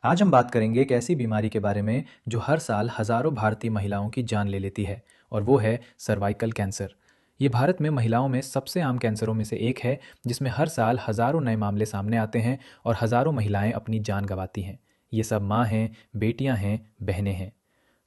आज हम बात करेंगे एक ऐसी बीमारी के बारे में जो हर साल हजारों भारतीय महिलाओं की जान ले लेती है और वो है सर्वाइकल कैंसर। ये भारत में महिलाओं में सबसे आम कैंसरों में से एक है जिसमें हर साल हजारों नए मामले सामने आते हैं और हजारों महिलाएं अपनी जान गंवाती हैं। ये सब माँ हैं, बेटियां हैं, बहनें हैं।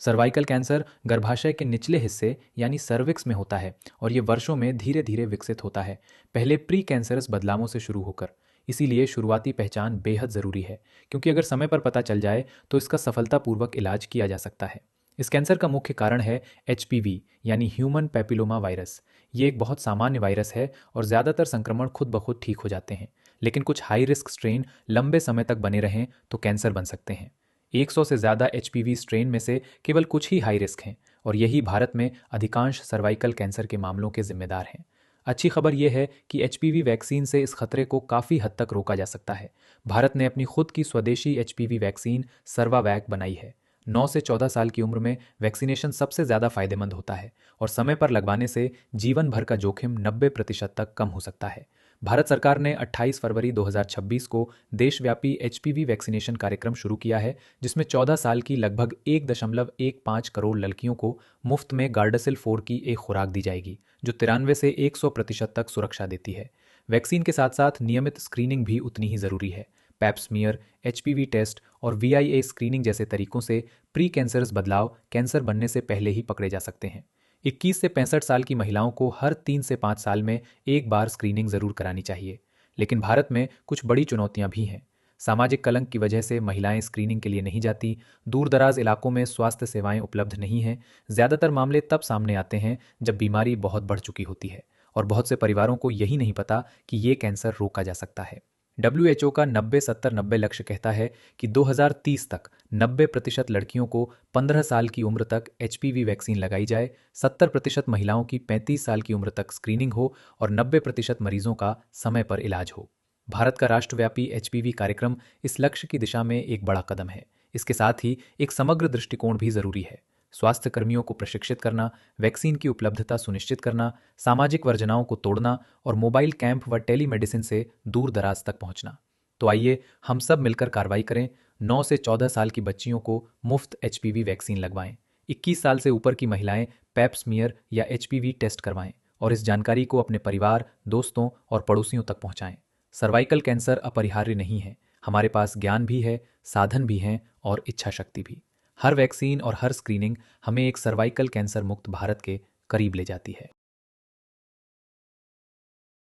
सर्वाइकल कैंसर गर्भाशय के निचले हिस्से यानी सर्विक्स में होता है और ये वर्षों में धीरे धीरे विकसित होता है, पहले प्री कैंसरस बदलावों से शुरू होकर। इसीलिए शुरुआती पहचान बेहद ज़रूरी है, क्योंकि अगर समय पर पता चल जाए तो इसका सफलतापूर्वक इलाज किया जा सकता है। इस कैंसर का मुख्य कारण है HPV यानी ह्यूमन पैपिलोमा वायरस। ये एक बहुत सामान्य वायरस है और ज़्यादातर संक्रमण खुद ब खुद ठीक हो जाते हैं, लेकिन कुछ हाई रिस्क स्ट्रेन लंबे समय तक बने रहें तो कैंसर बन सकते हैं। 100 से ज़्यादा HPV स्ट्रेन में से केवल कुछ ही हाई रिस्क हैं और यही भारत में अधिकांश सर्वाइकल कैंसर के मामलों के जिम्मेदार हैं। अच्छी खबर यह है कि HPV वैक्सीन से इस खतरे को काफ़ी हद तक रोका जा सकता है। भारत ने अपनी खुद की स्वदेशी HPV वैक्सीन सर्वावैक बनाई है। 9 से 14 साल की उम्र में वैक्सीनेशन सबसे ज़्यादा फायदेमंद होता है और समय पर लगवाने से जीवन भर का जोखिम 90% तक कम हो सकता है। भारत सरकार ने 28 फरवरी 2026 को देशव्यापी HPV वैक्सीनेशन कार्यक्रम शुरू किया है, जिसमें 14 साल की लगभग 1.15 करोड़ लड़कियों को मुफ्त में गार्डासिल 4 की एक खुराक दी जाएगी, जो 93 से 100% तक सुरक्षा देती है। वैक्सीन के साथ साथ नियमित स्क्रीनिंग भी उतनी ही ज़रूरी है। पैप्समियर, HPV टेस्ट और VIA स्क्रीनिंग जैसे तरीकों से प्री कैंसरस बदलाव कैंसर बनने से पहले ही पकड़े जा सकते हैं। 21 से 65 साल की महिलाओं को हर 3 से 5 साल में एक बार स्क्रीनिंग जरूर करानी चाहिए। लेकिन भारत में कुछ बड़ी चुनौतियां भी हैं। सामाजिक कलंक की वजह से महिलाएं स्क्रीनिंग के लिए नहीं जाती, दूर दराज इलाकों में स्वास्थ्य सेवाएं उपलब्ध नहीं हैं। ज़्यादातर मामले तब सामने आते हैं जब बीमारी बहुत बढ़ चुकी होती है और बहुत से परिवारों को यही नहीं पता कि ये कैंसर रोका जा सकता है। WHO का 90-70-90 लक्ष्य कहता है कि 2030 तक 90% लड़कियों को 15 साल की उम्र तक HPV वैक्सीन लगाई जाए, 70% महिलाओं की 35 साल की उम्र तक स्क्रीनिंग हो और 90% मरीजों का समय पर इलाज हो। भारत का राष्ट्रव्यापी HPV कार्यक्रम इस लक्ष्य की दिशा में एक बड़ा कदम है। इसके साथ ही एक समग्र दृष्टिकोण भी जरूरी है। स्वास्थ्य कर्मियों को प्रशिक्षित करना, वैक्सीन की उपलब्धता सुनिश्चित करना, सामाजिक वर्जनाओं को तोड़ना और मोबाइल कैंप व टेलीमेडिसिन से दूर दराज तक पहुंचना। तो आइए हम सब मिलकर कार्रवाई करें। 9 से 14 साल की बच्चियों को मुफ्त HPV वैक्सीन लगवाएं। 21 साल से ऊपर की महिलाएं पैप्समियर या HPV टेस्ट करवाएं और इस जानकारी को अपने परिवार, दोस्तों और पड़ोसियों तक पहुंचाएं। सर्वाइकल कैंसर अपरिहार्य नहीं है। हमारे पास ज्ञान भी है, साधन भी हैं और इच्छा शक्ति भी। हर वैक्सीन और हर स्क्रीनिंग हमें एक सर्वाइकल कैंसर मुक्त भारत के करीब ले जाती है।